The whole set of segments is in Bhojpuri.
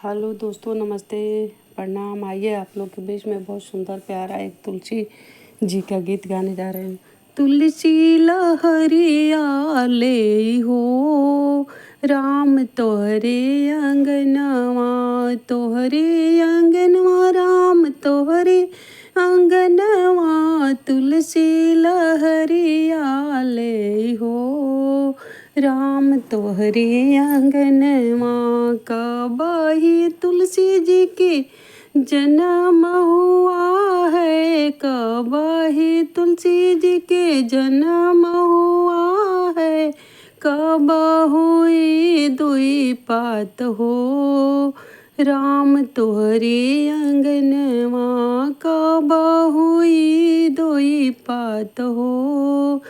हेलो दोस्तों, नमस्ते, प्रणाम। आइए आप लोग के बीच में बहुत सुंदर प्यारा एक तुलसी जी का गीत गाने जा रहे हैं। तुलसी लहरिया ले हो, राम तोहरे अंगनवा, तोहरे अंगनवा, राम तोहरे अंगनवा। तुलसी लहरिया ले हो, राम तोहरे अंगनवा। कबही तुलसी जी के जन्म हुआ है, कबही तुलसी जी के जन्म हुआ है। कब हुई दुई पात हो, राम तोहरे अंगनवा। कब हुई दुई पात हो,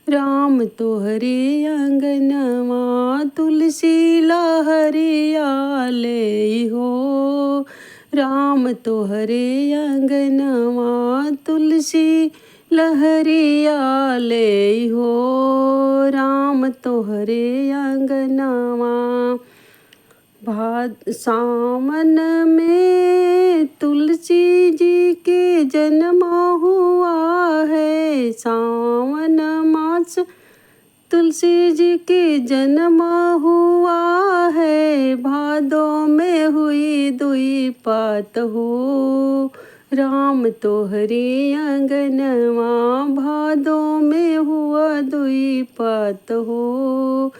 राम तोहरे अंगनवा। तुलसी लहरिया ले हो, राम तोहरे अंगनवा। तुलसी लहरिया ले हो, राम तोहरे अंगनवा। सावन में तुलसी जी के जन्म हुआ है, सावन मास तुलसी जी के जन्म हुआ है। भादो में हुई दुई पात हो, राम तोहरे अंगनवा। भादो में हुआ दुई पात हो,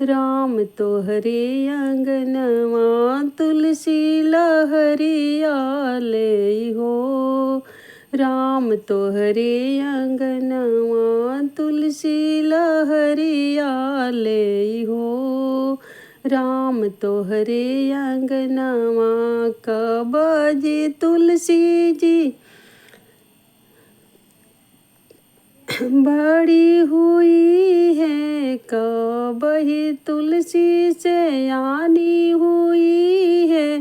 राम तोहरे अंगनवा। तुलसी लहरिया ले हो, राम तोहरे अंगनवा। तुलसी लहरिया ले हो, राम तोहरे अंगनवा। कब जी तुलसी जी बड़ी हुई है, कब ही तुलसी से यानी हुई है।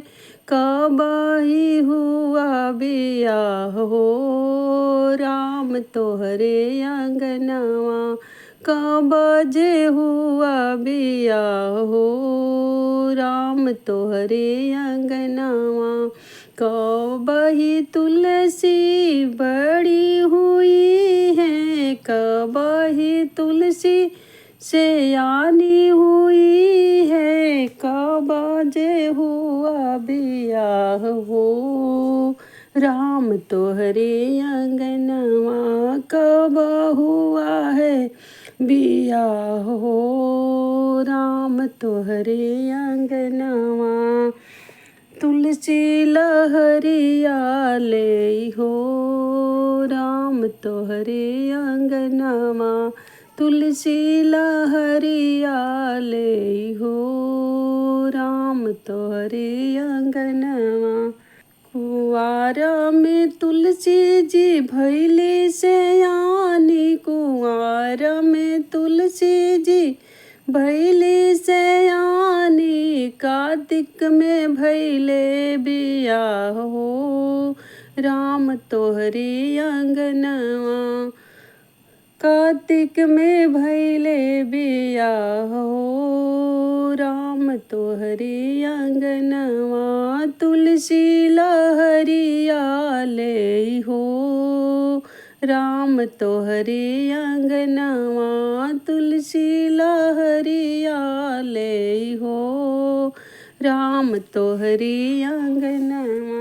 कब ही हुआ बियाह हो, राम तोहरे अंगनवा। कब जे हुआ बियाह हो, राम तोहरे अंगनवा। कब ही तुलसी बड़ी हुई है, कब ही तुलसी से यानी हुई है। कब जे हुआ बियाह हो, राम तोहरे अंगनवा। कब हुआ है बियाह हो, राम तोहरे अंगनवा। तुलसी लहरिया ले हो, राम तोहरे अंगनवा। तुलसी लहरिया ले हो, राम तोहरे अंगनवा। कुंवार में तुलसी जी भैले से यानी, कुंवार में तुलसी जी भैले से यानी। कार्तिक में भैले बियाह हो, राम तोहरे अंगनवा। कार्तिक में भैले बियाह हो, राम तोहरे अंगनवा। तुलसी लहरिया ले हो, राम तोहरे अंगनवा। तुलसी लहरिया ले हो, राम तोहरे अंगनवा।